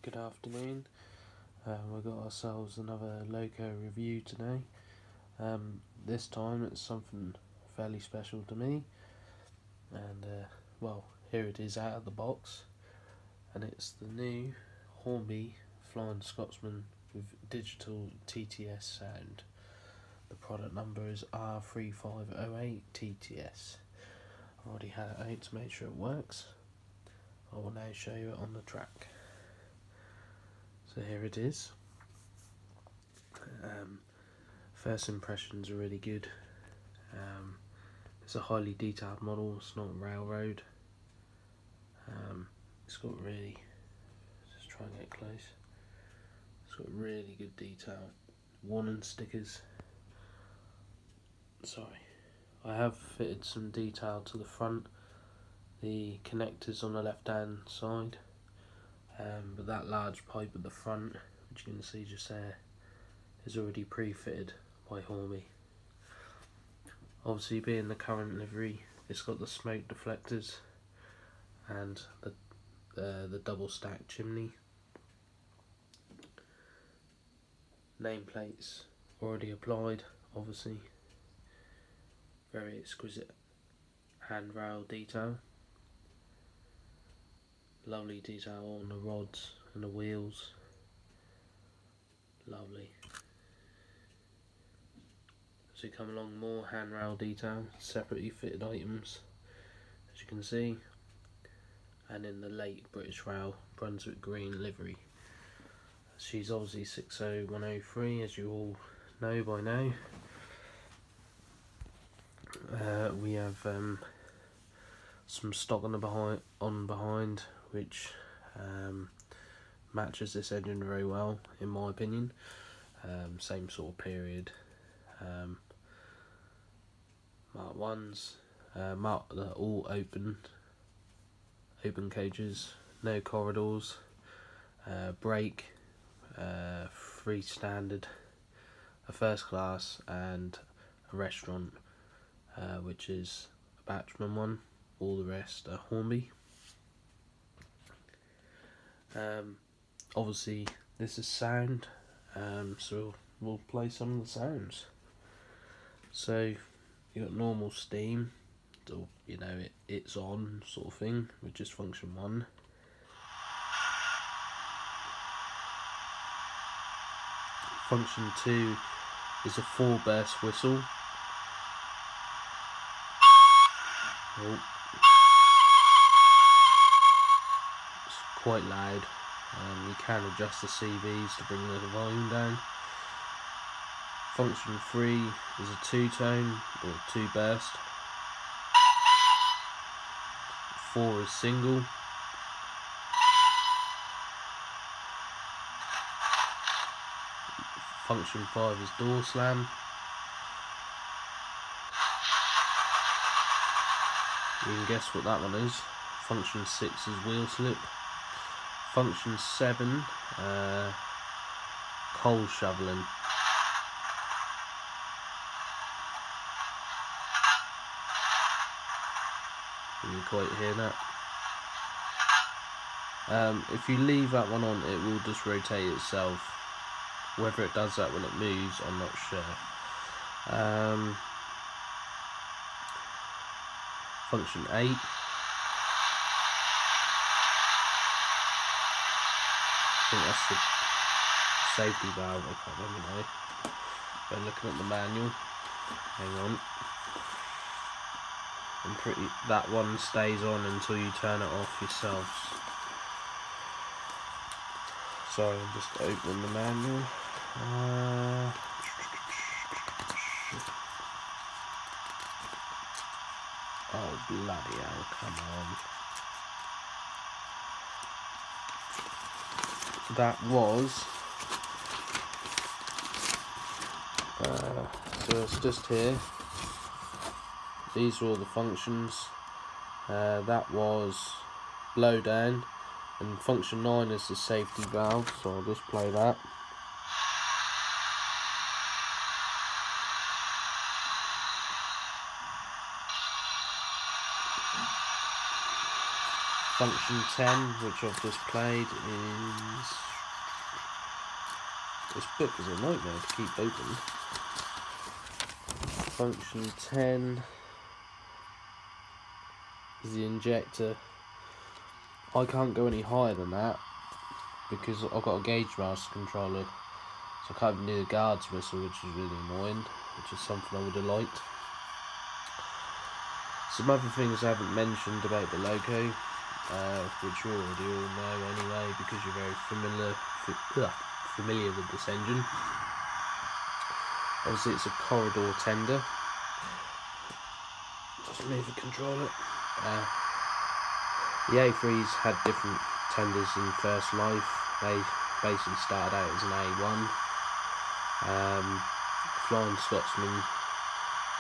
Good afternoon. We've got ourselves another loco review today. This time it's something fairly special to me, and well, here it is out of the box, and it's the new Hornby Flying Scotsman with digital TTS sound. The product number is R3508 TTS. I've already had it out to make sure it works. I will now show you it on the track. So here it is. First impressions are really good. It's a highly detailed model, it's not a railroad. It's got really, just try and get close, it's got really good detail. Warning stickers. Sorry, I have fitted some detail to the front, the connectors on the left hand side. But that large pipe at the front, which you can see just there, is already pre-fitted by Hornby. Obviously, being the current livery, it's got the smoke deflectors and the double stack chimney. Nameplates already applied, obviously. Very exquisite handrail detail. Lovely detail on the rods and the wheels. Lovely. As we come along, more handrail detail, separately fitted items, as you can see, and in the late British Rail Brunswick green livery. She's obviously 60103, as you all know by now. We have some stock on the behind, which matches this engine very well, in my opinion. Same sort of period. Mark 1s, they're all open cages, no corridors, brake, 3 standard, a first class, and a restaurant, which is a Batchman one. All the rest are Hornby. Obviously this is sound, so we'll play some of the sounds. So you got normal steam, so you know it's on sort of thing, with just function 1. Function 2 is a 4 burst whistle. Oh. It's quite loud. You can adjust the CVs to bring the volume down. Function 3 is a 2-tone or 2 burst. 4 is single. Function 5 is door slam. You can guess what that one is. Function 6 is wheel slip. Function 7, coal shoveling. Can you quite hear that? If you leave that one on, it will just rotate itself. Whether it does that when it moves, I'm not sure. Function 8. I think that's the safety valve, I can't remember now. By looking at the manual. Hang on. That one stays on until you turn it off yourselves. Sorry, I'm just opening the manual. Oh bloody hell, come on. That was so it's just here. These are all the functions. That was blow down, and function 9 is the safety valve, so I'll just play that. Function 10, which I've just played, is... This book is a nightmare to keep open. Function 10 is the injector. I can't go any higher than that because I've got a gauge master controller, so I can't even do the guard's whistle, which is really annoying, which is something I would have liked. Some other things I haven't mentioned about the logo, which you already all know anyway because you're very familiar with this engine. Obviously it's a corridor tender. Just move the controller. The A3s had different tenders in first life. They basically started out as an A1. Flying Scotsman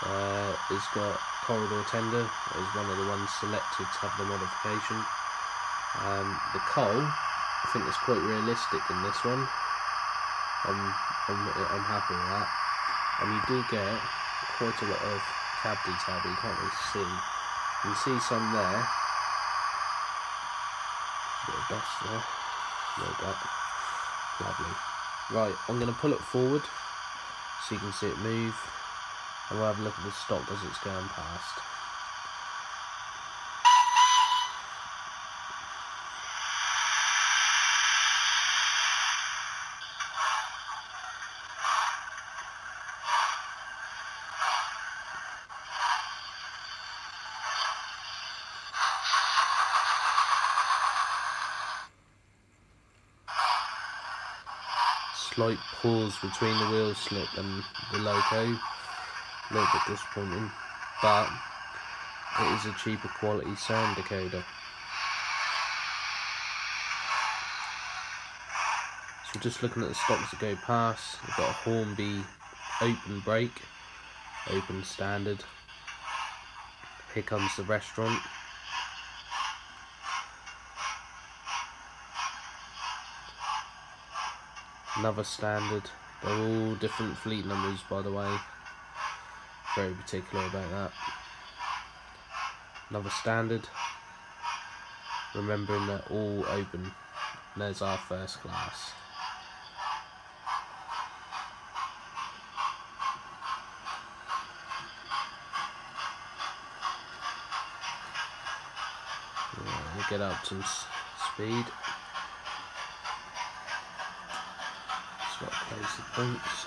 has got corridor tender as one of the ones selected to have the modification. The coal, I think, is quite realistic in this one. I'm happy with that. And you do get quite a lot of cab detail, but you can't really see. You can see some there. A bit of dust there. Like that. Lovely. Right, I'm going to pull it forward so you can see it move, and we'll have a look at the stock as it's going past. Slight pause between the wheel slip and the loco, a little bit disappointing, but it is a cheaper quality sound decoder. So just looking at the stocks that go past, we've got a Hornby open brake, open standard. Here comes the restaurant. Another standard. They're all different fleet numbers, by the way. Very particular about that. Another standard. Remembering they're all open. And there's our first class. Yeah, we'll get up to speed. Place the points.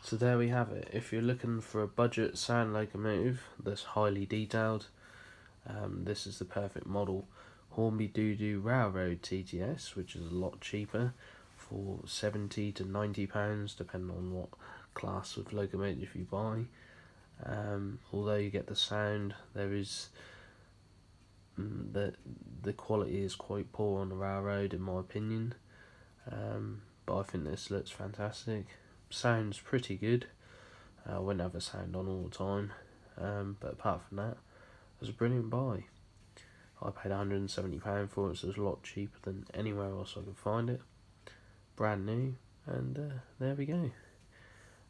So there we have it. If you're looking for a budget sound locomotive that's highly detailed, this is the perfect model. Hornby do Railroad TTS, which is a lot cheaper, for £70 to £90, depending on what class of locomotive you buy. Although you get the sound, there is the quality is quite poor on the Railroad in my opinion. But I think this looks fantastic. Sounds pretty good. I wouldn't have a sound on all the time, but apart from that, it was a brilliant buy. I paid £170 for it, so it's a lot cheaper than anywhere else I could find it. Brand new, and there we go.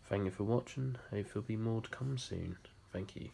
Thank you for watching. Hope there'll be more to come soon. Thank you.